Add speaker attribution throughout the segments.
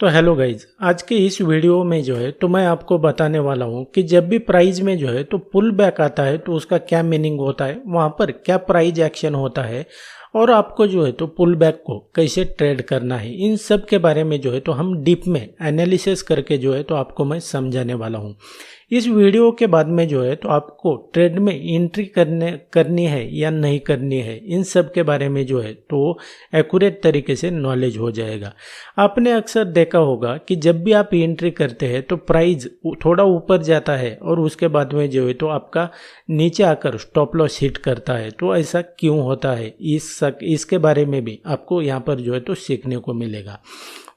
Speaker 1: तो hello guys, आज के इस वीडियो में जो है तो मैं आपको बताने वाला हूँ कि जब भी प्राइस में जो है तो पुल बैक आता है तो उसका क्या मीनिंग होता है, वहाँ पर क्या प्राइस एक्शन होता है और आपको जो है तो पुल बैक को कैसे ट्रेड करना है। इन सब के बारे में जो है तो हम डीप में एनालिसिस करके जो है तो आपको मैं समझाने वाला हूँ। इस वीडियो के बाद में जो है तो आपको ट्रेड में एंट्री करनी है या नहीं करनी है, इन सब के बारे में जो है तो एक्यूरेट तरीके से नॉलेज हो जाएगा। आपने अक्सर देखा होगा कि जब भी आप एंट्री करते हैं तो प्राइस थोड़ा ऊपर जाता है और उसके बाद में जो है तो आपका नीचे आकर स्टॉप लॉस हिट करता है। तो ऐसा क्यों होता है, इसके बारे में भी आपको यहाँ पर जो है तो सीखने को मिलेगा।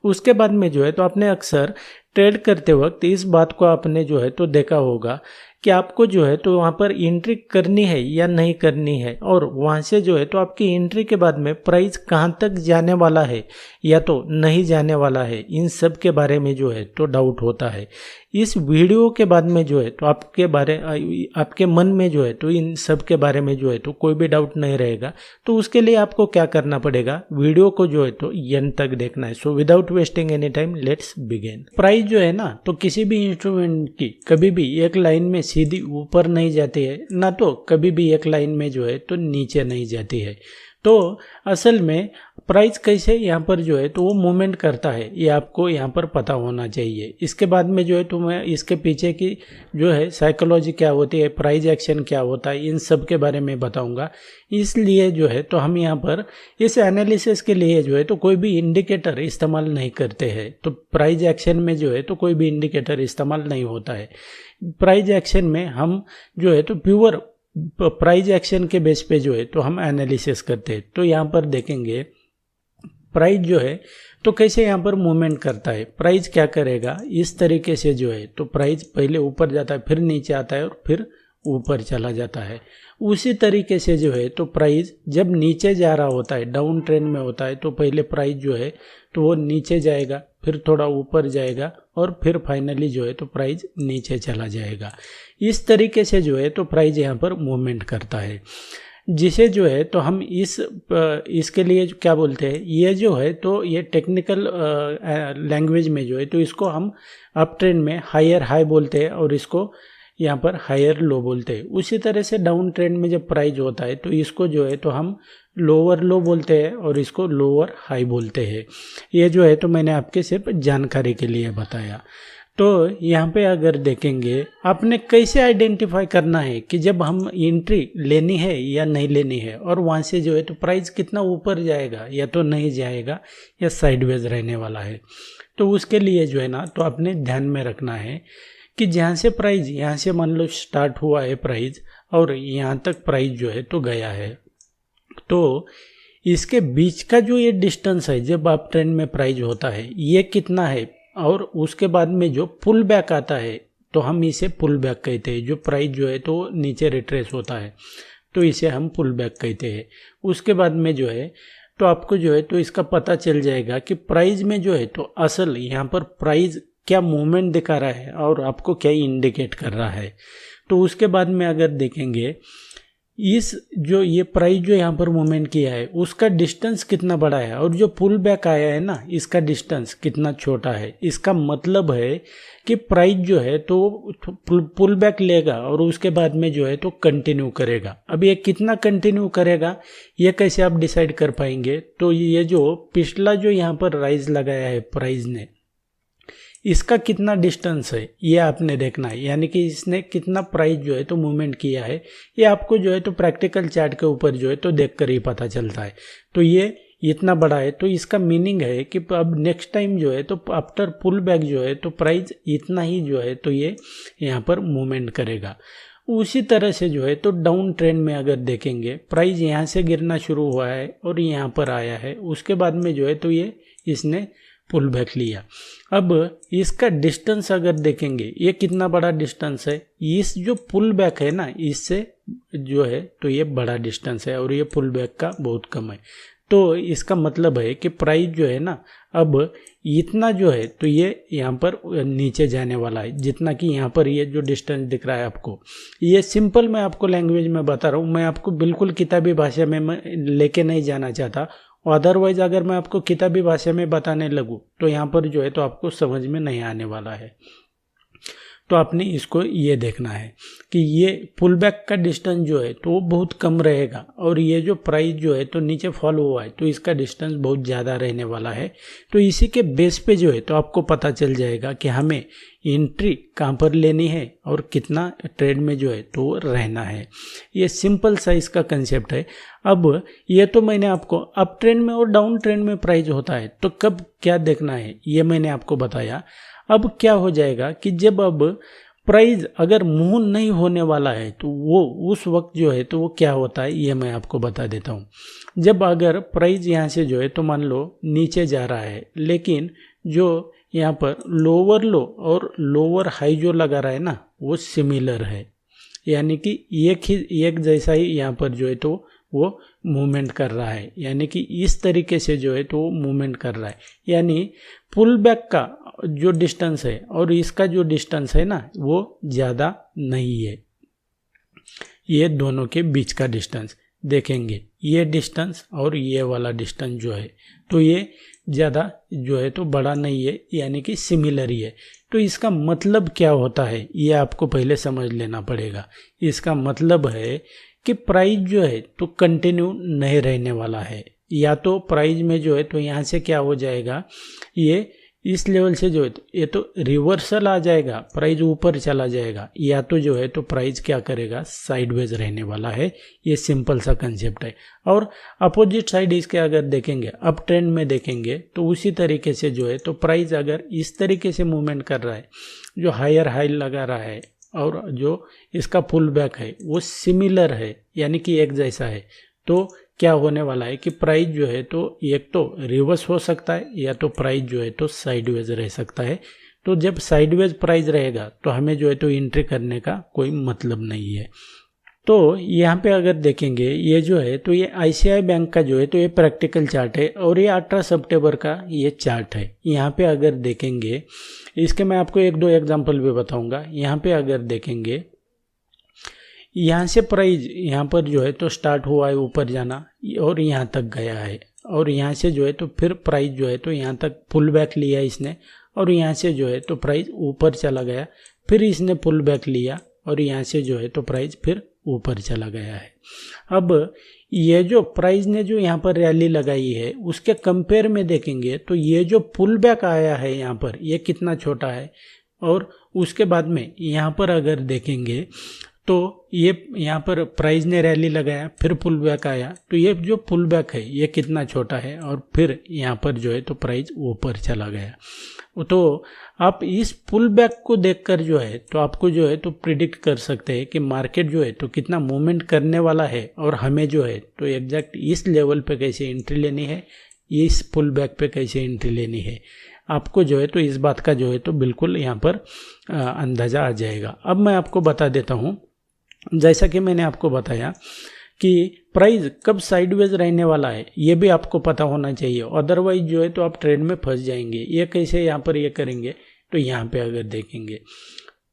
Speaker 1: उसके बाद में जो है तो आपने अक्सर ट्रेड करते वक्त इस बात को आपने जो है तो देखा होगा कि आपको जो है तो वहाँ पर एंट्री करनी है या नहीं करनी है, और वहाँ से जो है तो आपकी एंट्री के बाद में प्राइस कहाँ तक जाने वाला है या तो नहीं जाने वाला है, इन सब के बारे में जो है तो डाउट होता है। इस वीडियो के बाद में जो है तो आपके मन में जो है तो इन सब के बारे में जो है तो कोई भी डाउट नहीं रहेगा। तो उसके लिए आपको क्या करना पड़ेगा, वीडियो को जो है तो एंड तक देखना है। So without wasting any time let's begin. Price जो है ना तो किसी भी इंस्ट्रूमेंट की कभी भी एक लाइन में सीधी ऊपर नहीं जाती है, ना तो कभी भी एक लाइन में जो है तो नीचे नहीं जाती है। तो असल में प्राइस कैसे यहाँ पर जो है तो वो मूवमेंट करता है, ये आपको यहाँ पर पता होना चाहिए। इसके बाद में जो है तो मैं इसके पीछे की जो है साइकोलॉजी क्या होती है, प्राइस एक्शन क्या होता है, इन सब के बारे में बताऊंगा। इसलिए जो है तो हम यहाँ पर इस एनालिसिस के लिए जो है तो कोई भी इंडिकेटर इस्तेमाल नहीं करते हैं। तो प्राइस एक्शन में जो है तो कोई भी इंडिकेटर इस्तेमाल नहीं होता है। प्राइस एक्शन में हम जो है तो प्योर प्राइस एक्शन के बेस पे जो है तो हम एनालिसिस करते हैं। तो यहाँ पर देखेंगे प्राइस जो है तो कैसे यहाँ पर मूवमेंट करता है। प्राइस क्या करेगा, इस तरीके से जो है तो प्राइस पहले ऊपर जाता है, फिर नीचे आता है और फिर ऊपर चला जाता है। उसी तरीके से जो है तो प्राइस जब नीचे जा रहा होता है, डाउन ट्रेंड में होता है, तो पहले प्राइस जो है तो वो नीचे जाएगा, फिर थोड़ा ऊपर जाएगा और फिर फाइनली जो है तो प्राइस नीचे चला जाएगा। इस तरीके से जो है तो प्राइस यहाँ पर मूवमेंट करता है, जिसे जो है तो हम इसके लिए क्या बोलते हैं, ये जो है तो ये टेक्निकल लैंग्वेज में जो है तो इसको हम अप ट्रेंड में हायर हाई बोलते हैं और इसको यहाँ पर हायर लो बोलते हैं। उसी तरह से डाउन ट्रेंड में जब प्राइस होता है तो इसको जो है तो हम लोअर लो बोलते हैं और इसको लोअर हाई बोलते हैं। ये जो है तो मैंने आपके सिर्फ जानकारी के लिए बताया। तो यहाँ पे अगर देखेंगे आपने कैसे आइडेंटिफाई करना है कि जब हम एंट्री लेनी है या नहीं लेनी है, और वहाँ से जो है तो प्राइस कितना ऊपर जाएगा या तो नहीं जाएगा या साइडवेज रहने वाला है। तो उसके लिए जो है ना तो आपने ध्यान में रखना है कि जहाँ से प्राइस यहाँ से मान लो स्टार्ट हुआ है प्राइस और यहाँ तक प्राइस जो है तो गया है, तो इसके बीच का जो ये डिस्टेंस है जब आप ट्रेंड में प्राइस होता है ये कितना है, और उसके बाद में जो पुल बैक आता है तो हम इसे पुल बैक कहते हैं। जो प्राइस जो है तो नीचे रिट्रेस होता है तो इसे हम पुल बैक कहते हैं। उसके बाद में जो है तो आपको जो है तो इसका पता चल जाएगा कि प्राइस में जो है तो असल यहाँ पर प्राइस क्या मूवमेंट दिखा रहा है और आपको क्या इंडिकेट कर रहा है। तो उसके बाद में अगर देखेंगे इस जो ये प्राइस जो यहाँ पर मूवमेंट किया है उसका डिस्टेंस कितना बड़ा है और जो पुल बैक आया है ना इसका डिस्टेंस कितना छोटा है। इसका मतलब है कि प्राइस जो है तो पुल बैक लेगा और उसके बाद में जो है तो कंटिन्यू करेगा। अब ये कितना कंटिन्यू करेगा ये कैसे आप डिसाइड कर पाएंगे, तो ये जो पिछला जो यहाँ पर राइज लगाया है प्राइस ने इसका कितना डिस्टेंस है ये आपने देखना है, यानी कि इसने कितना प्राइस जो है तो मूवमेंट किया है। ये आपको जो है तो प्रैक्टिकल चार्ट के ऊपर जो है तो देखकर ही पता चलता है। तो ये इतना बड़ा है तो इसका मीनिंग है कि अब नेक्स्ट टाइम जो है तो आफ्टर पुल बैक जो है तो प्राइस इतना ही जो है तो ये यहाँ पर मूवमेंट करेगा। उसी तरह से जो है तो डाउन ट्रेंड में अगर देखेंगे प्राइस यहाँ से गिरना शुरू हुआ है और यहाँ पर आया है, उसके बाद में जो है तो ये इसने पुल बैक लिया। अब इसका डिस्टेंस अगर देखेंगे ये कितना बड़ा डिस्टेंस है, इस जो पुल बैक है ना इससे जो है तो ये बड़ा डिस्टेंस है और ये पुल बैक का बहुत कम है। तो इसका मतलब है कि प्राइस जो है ना अब इतना जो है तो ये यहाँ पर नीचे जाने वाला है, जितना कि यहाँ पर ये जो डिस्टेंस दिख रहा है आपको। ये सिंपल मैं आपको लैंग्वेज में बता रहा हूँ, मैं आपको बिल्कुल किताबी भाषा में मैं लेके नहीं जाना चाहता। अदरवाइज अगर मैं आपको किताबी भाषा में बताने लगूँ तो यहाँ पर जो है तो आपको समझ में नहीं आने वाला है। तो आपने इसको ये देखना है कि ये पुल बैक का डिस्टेंस जो है तो वो बहुत कम रहेगा और ये जो प्राइस जो है तो नीचे फॉल हुआ है तो इसका डिस्टेंस बहुत ज़्यादा रहने वाला है। तो इसी के बेस पे जो है तो आपको पता चल जाएगा कि हमें एंट्री कहाँ पर लेनी है और कितना ट्रेड में जो है तो रहना है। ये सिंपल सा इसका कंसेप्ट है। अब ये तो मैंने आपको अप ट्रेंड में और डाउन ट्रेंड में प्राइस होता है तो कब क्या देखना है ये मैंने आपको बताया। अब क्या हो जाएगा कि जब अब प्राइस अगर मूव नहीं होने वाला है तो वो उस वक्त जो है तो वो क्या होता है ये मैं आपको बता देता हूँ। जब अगर प्राइस यहाँ से जो है तो मान लो नीचे जा रहा है लेकिन जो यहाँ पर लोअर लो और लोअर हाई जो लगा रहा है ना वो सिमिलर है, यानी कि एक जैसा ही यहाँ पर जो है तो वो मूवमेंट कर रहा है, यानी कि इस तरीके से जो है तो वो मूवमेंट कर रहा है। यानी पुल बैक का जो डिस्टेंस है और इसका जो डिस्टेंस है ना वो ज़्यादा नहीं है। ये दोनों के बीच का डिस्टेंस देखेंगे, ये डिस्टेंस और ये वाला डिस्टेंस जो है तो ये ज़्यादा जो है तो बड़ा नहीं है, यानी कि सिमिलर ही है। तो इसका मतलब क्या होता है ये आपको पहले समझ लेना पड़ेगा। इसका मतलब है कि प्राइस जो है तो कंटिन्यू नहीं रहने वाला है, या तो प्राइस में जो है तो यहाँ से क्या हो जाएगा, ये इस लेवल से जो है तो ये तो रिवर्सल आ जाएगा, प्राइस ऊपर चला जाएगा, या तो जो है तो प्राइस क्या करेगा साइडवेज रहने वाला है। ये सिंपल सा कंसेप्ट है। और अपोजिट साइड इसके अगर देखेंगे अप ट्रेंड में देखेंगे तो उसी तरीके से जो है तो प्राइस अगर इस तरीके से मूवमेंट कर रहा है, जो हायर हाई लगा रहा है और जो इसका पुल बैक है वो सिमिलर है, यानी कि एक जैसा है, तो क्या होने वाला है कि प्राइस जो है तो एक तो रिवर्स हो सकता है या तो प्राइस जो है तो साइडवेज रह सकता है। तो जब साइडवेज प्राइस रहेगा तो हमें जो है तो एंट्री करने का कोई मतलब नहीं है। तो यहाँ पे अगर देखेंगे ये जो है तो ये आईसीआई बैंक का जो है तो ये प्रैक्टिकल चार्ट है और ये 18 सितंबर का ये चार्ट है। यहाँ पे अगर देखेंगे, इसके मैं आपको एक दो एग्जांपल भी बताऊंगा। यहाँ पे अगर देखेंगे, यहाँ से प्राइस यहाँ पर जो है तो स्टार्ट हुआ है ऊपर जाना और यहाँ तक गया है, और यहाँ से जो है तो फिर प्राइस जो है तो यहाँ तक पुल बैक लिया इसने, और यहाँ से जो है तो प्राइस ऊपर चला गया, फिर इसने पुल बैक लिया और यहाँ से जो है तो प्राइस फिर ऊपर चला गया है। अब ये जो प्राइस ने जो यहाँ पर रैली लगाई है उसके कंपेयर में देखेंगे तो ये जो पुल बैक आया है यहाँ पर ये कितना छोटा है, और उसके बाद में यहाँ पर अगर देखेंगे तो ये यहाँ पर प्राइस ने रैली लगाया फिर पुल बैक आया, तो ये जो पुल बैक है ये कितना छोटा है और फिर यहाँ पर जो है तो प्राइस ऊपर चला गया। तो आप इस पुल बैक को देखकर जो है तो आपको जो है तो प्रिडिक्ट कर सकते हैं कि मार्केट जो है तो कितना मूवमेंट करने वाला है और हमें जो है तो एग्जैक्ट इस लेवल पे कैसे एंट्री लेनी है, इस पुल बैक पे कैसे एंट्री लेनी है। आपको जो है तो इस बात का जो है तो बिल्कुल यहाँ पर अंदाज़ा आ जाएगा। अब मैं आपको बता देता हूँ, जैसा कि मैंने आपको बताया कि प्राइस कब साइडवेज रहने वाला है ये भी आपको पता होना चाहिए, अदरवाइज जो है तो आप ट्रेड में फंस जाएंगे। ये कैसे यहाँ पर ये करेंगे, तो यहाँ पे अगर देखेंगे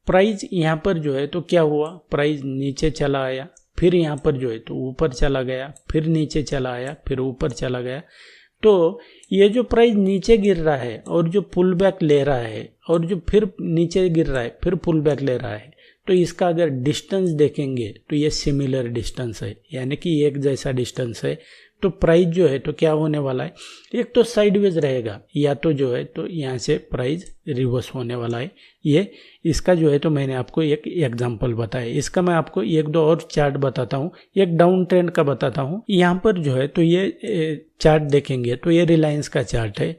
Speaker 1: प्राइस यहाँ पर जो है तो क्या हुआ, प्राइस नीचे चला आया, फिर यहाँ पर जो है तो ऊपर चला गया, फिर नीचे चला आया, फिर ऊपर चला गया। तो ये जो प्राइस नीचे गिर रहा है और जो पुल बैक ले रहा है और जो फिर नीचे गिर रहा है फिर पुल बैक ले रहा है, तो इसका अगर डिस्टेंस देखेंगे तो ये सिमिलर डिस्टेंस है, यानी कि एक जैसा डिस्टेंस है। तो प्राइस जो है तो क्या होने वाला है, एक तो साइडवेज रहेगा या तो जो है तो यहाँ से प्राइस रिवर्स होने वाला है। ये इसका जो है तो मैंने आपको एक एग्जांपल बताया। इसका मैं आपको एक दो और चार्ट बताता हूँ, एक डाउन ट्रेंड का बताता हूँ। यहाँ पर जो है तो ये चार्ट देखेंगे तो ये रिलायंस का चार्ट है।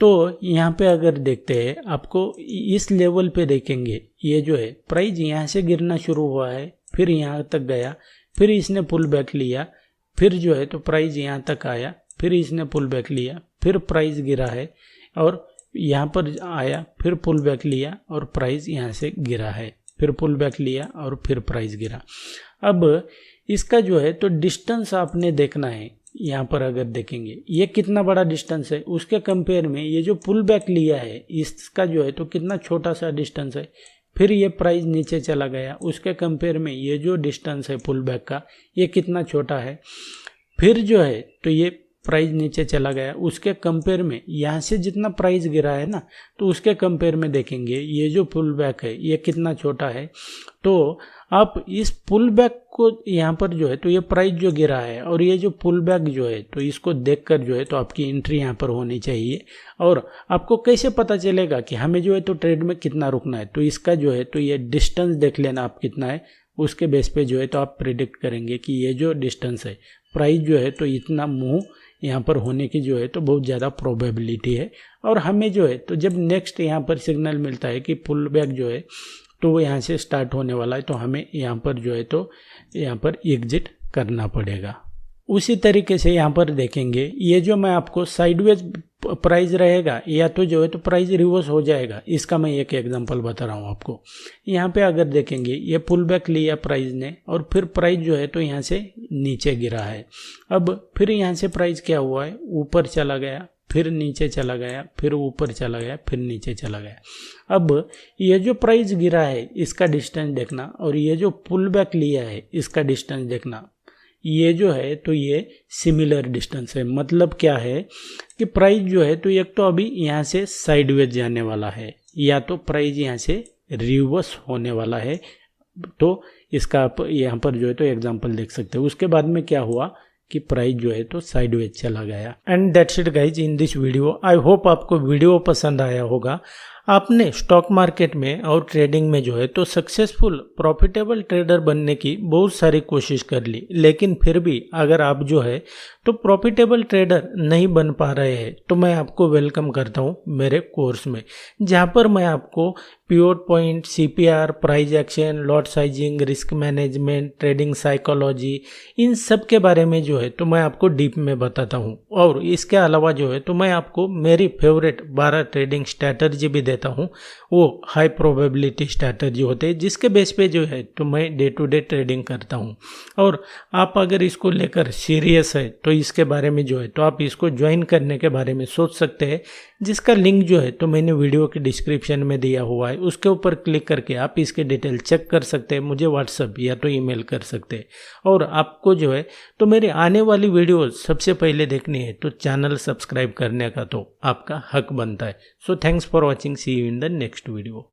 Speaker 1: तो यहाँ पे अगर देखते हैं आपको इस लेवल पे देखेंगे, ये जो है प्राइस यहाँ से गिरना शुरू हुआ है, फिर यहाँ तक गया, फिर इसने पुल बैक लिया, फिर जो है तो प्राइस यहाँ तक आया, फिर इसने पुल बैक लिया, फिर प्राइस गिरा है और यहाँ पर आया, फिर पुल बैक लिया और प्राइस यहाँ से गिरा है, फिर पुल बैक लिया और फिर प्राइस गिरा। अब इसका जो है तो डिस्टेंस आपने देखना है। यहाँ पर अगर देखेंगे ये कितना बड़ा डिस्टेंस है, उसके कंपेयर में ये जो पुल बैक लिया है इसका जो है तो कितना छोटा सा डिस्टेंस है। फिर ये प्राइस नीचे चला गया, उसके कंपेयर में ये जो डिस्टेंस है पुल बैक का ये कितना छोटा है। फिर जो है तो ये
Speaker 2: प्राइस नीचे चला गया, उसके कंपेयर में यहाँ से जितना प्राइस गिरा है ना, तो उसके कंपेयर में देखेंगे ये जो पुल बैक है ये कितना छोटा है। तो आप इस पुल बैक को यहाँ पर जो है तो ये प्राइस जो गिरा है और ये जो पुल बैक जो है तो इसको देखकर जो है तो आपकी एंट्री यहाँ पर होनी चाहिए। और आपको कैसे पता चलेगा कि हमें जो है तो ट्रेड में कितना रुकना है, तो इसका जो है तो ये डिस्टेंस देख लेना आप कितना है, उसके बेस पे जो है तो आप प्रिडिक्ट करेंगे कि ये जो डिस्टेंस है प्राइस जो है तो इतना मूव यहाँ पर होने की जो है तो बहुत ज़्यादा प्रोबेबिलिटी है। और हमें जो है तो जब नेक्स्ट यहाँ पर सिग्नल मिलता है कि पुल बैक जो है तो वो यहाँ से स्टार्ट होने वाला है, तो हमें यहाँ पर जो है तो यहाँ पर एग्जिट करना पड़ेगा। उसी तरीके से यहाँ पर देखेंगे ये जो मैं आपको साइडवेज प्राइस रहेगा या तो जो है तो प्राइस रिवर्स हो जाएगा, इसका मैं एक एग्जांपल बता रहा हूँ आपको। यहाँ पे अगर देखेंगे ये पुल बैक लिया प्राइस ने और फिर प्राइस जो है तो यहाँ से नीचे गिरा है। अब फिर यहाँ से प्राइस क्या हुआ है, ऊपर चला गया, फिर नीचे चला गया, फिर ऊपर चला गया, फिर नीचे चला गया। अब ये जो प्राइस गिरा है इसका डिस्टेंस देखना और ये जो पुल बैक लिया है इसका डिस्टेंस देखना। ये जो है तो ये सिमिलर डिस्टेंस है। मतलब क्या है कि प्राइस जो है तो एक तो अभी यहाँ से साइडवेज जाने वाला है या तो प्राइस यहाँ से रिवर्स होने वाला है। तो इसका आप यहाँ पर जो है तो एग्जांपल देख सकते हो। उसके बाद में क्या हुआ कि प्राइस जो है तो साइडवेज चला गया। And that's it guys in this video. I hope आपको वीडियो पसंद आया होगा। आपने स्टॉक मार्केट में और ट्रेडिंग में जो है तो सक्सेसफुल प्रॉफिटेबल ट्रेडर बनने की बहुत सारी कोशिश कर ली, लेकिन फिर भी अगर आप जो है तो प्रॉफिटेबल ट्रेडर नहीं बन पा रहे हैं तो मैं आपको वेलकम करता हूं मेरे कोर्स में, जहां पर मैं आपको pivot point, CPR, price action, lot sizing, risk management, trading psychology, इन सब के बारे में जो है तो मैं आपको डीप में बताता हूं। और इसके अलावा जो है तो मैं आपको मेरी फेवरेट 12 ट्रेडिंग स्ट्रैटेजी भी देता हूं। वो हाई प्रोबेबिलिटी स्ट्रैटेजी होते हैं जिसके बेस पे जो है तो मैं डे टू डे ट्रेडिंग करता हूं। और आप अगर इसको लेकर सीरियस है तो इसके बारे में जो है तो आप इसको ज्वाइन करने के बारे में सोच सकते हैं, जिसका लिंक जो है तो मैंने वीडियो के डिस्क्रिप्शन में दिया हुआ है। उसके ऊपर क्लिक करके आप इसके डिटेल चेक कर सकते हैं, मुझे व्हाट्सअप या तो ईमेल कर सकते हैं। और आपको जो है तो मेरी आने वाली वीडियो सबसे पहले देखनी है तो चैनल सब्सक्राइब करने का तो आपका हक बनता है। So thanks for watching, see you in the next video.